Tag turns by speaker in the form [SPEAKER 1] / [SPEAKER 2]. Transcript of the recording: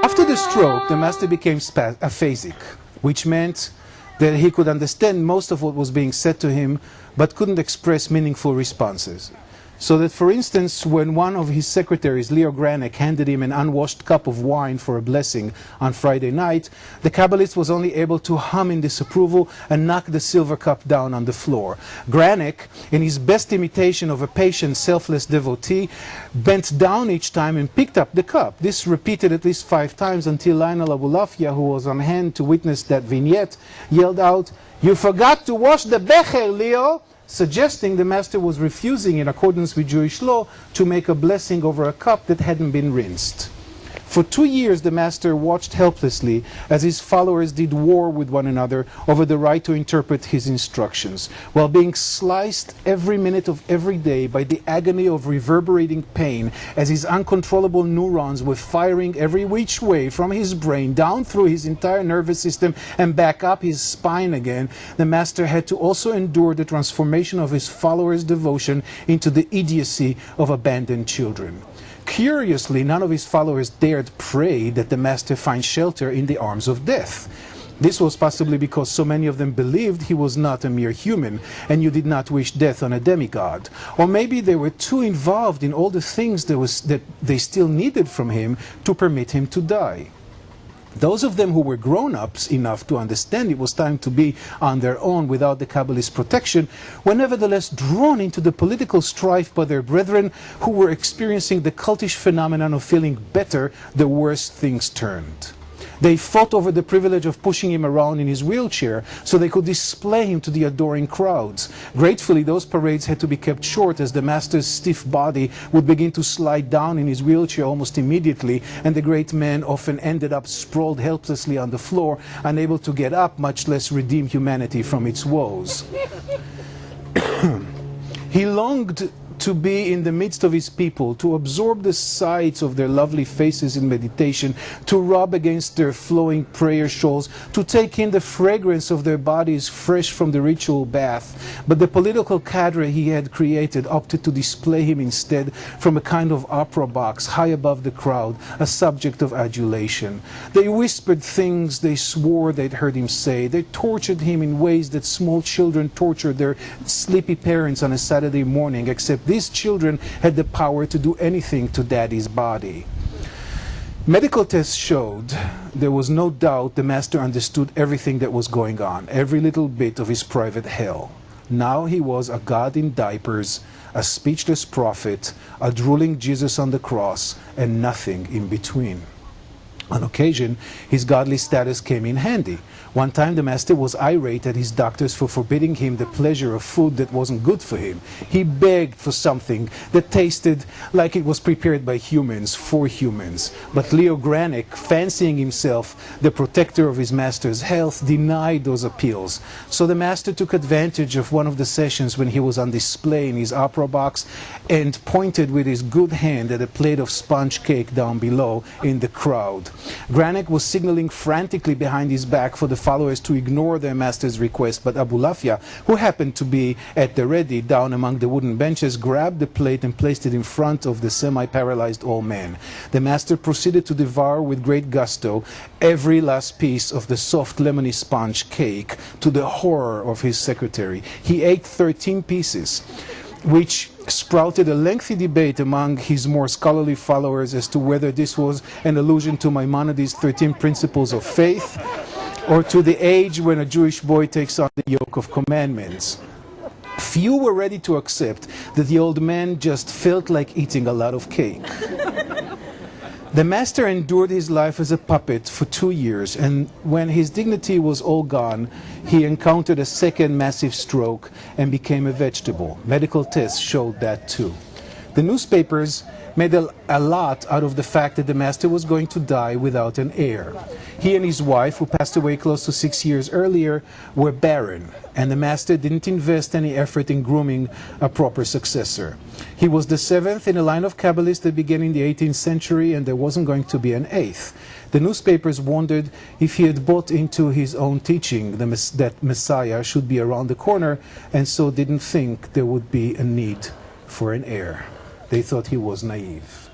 [SPEAKER 1] After the stroke, the master became aphasic, which meant that he could understand most of what was being said to him, but couldn't express meaningful responses. So that, for instance, when one of his secretaries, Leo Granek, handed him an unwashed cup of wine for a blessing on Friday night, the Kabbalist was only able to hum in disapproval and knock the silver cup down on the floor. Granek, in his best imitation of a patient, selfless devotee, bent down each time and picked up the cup. This repeated at least 5 times until Lionel Abulafia, who was on hand to witness that vignette, yelled out, "You forgot to wash the becher, Leo!" suggesting the master was refusing, in accordance with Jewish law, to make a blessing over a cup that hadn't been rinsed. For 2 years, the master watched helplessly as his followers did war with one another over the right to interpret his instructions, while being sliced every minute of every day by the agony of reverberating pain as his uncontrollable neurons were firing every which way from his brain down through his entire nervous system and back up his spine again. The master had to also endure the transformation of his followers' devotion into the idiocy of abandoned children. Curiously, none of his followers dared pray that the master find shelter in the arms of death. This was possibly because so many of them believed he was not a mere human, and you did not wish death on a demigod. Or maybe they were too involved in all the things that they still needed from him to permit him to die. Those of them who were grown-ups enough to understand it was time to be on their own without the Kabbalist protection were nevertheless drawn into the political strife by their brethren who were experiencing the cultish phenomenon of feeling better the worse things turned. They fought over the privilege of pushing him around in his wheelchair so they could display him to the adoring crowds. Gratefully, those parades had to be kept short as the master's stiff body would begin to slide down in his wheelchair almost immediately, and the great man often ended up sprawled helplessly on the floor, unable to get up, much less redeem humanity from its woes. He longed to be in the midst of his people, to absorb the sights of their lovely faces in meditation, to rub against their flowing prayer shawls, to take in the fragrance of their bodies fresh from the ritual bath. But the political cadre he had created opted to display him instead from a kind of opera box high above the crowd, a subject of adulation. They whispered things they swore they'd heard him say. They tortured him in ways that small children tortured their sleepy parents on a Saturday morning, except these children had the power to do anything to daddy's body. Medical tests showed there was no doubt the master understood everything that was going on, every little bit of his private hell. Now he was a God in diapers, a speechless prophet, a drooling Jesus on the cross, and nothing in between. On occasion, his godly status came in handy. One time the master was irate at his doctors for forbidding him the pleasure of food that wasn't good for him. He begged for something that tasted like it was prepared by humans for humans. But Leo Granek, fancying himself the protector of his master's health, denied those appeals. So the master took advantage of one of the sessions when he was on display in his opera box and pointed with his good hand at a plate of sponge cake down below in the crowd. Granek was signaling frantically behind his back for the followers to ignore their master's request, but Abulafia, who happened to be at the ready down among the wooden benches, grabbed the plate and placed it in front of the semi-paralyzed old man. The master proceeded to devour with great gusto every last piece of the soft lemony sponge cake, to the horror of his secretary. He ate 13 pieces, which sprouted a lengthy debate among his more scholarly followers as to whether this was an allusion to Maimonides' 13 principles of faith, or to the age when a Jewish boy takes on the yoke of commandments. Few were ready to accept that the old man just felt like eating a lot of cake. The master endured his life as a puppet for 2 years, and when his dignity was all gone, he encountered a second massive stroke and became a vegetable. Medical tests showed that too. The newspapers made a lot out of the fact that the master was going to die without an heir. He and his wife, who passed away close to 6 years earlier, were barren, and the master didn't invest any effort in grooming a proper successor. He was the 7th in a line of Kabbalists that began in the 18th century, and there wasn't going to be an 8th. The newspapers wondered if he had bought into his own teaching that Messiah should be around the corner, and so didn't think there would be a need for an heir. They thought he was naive.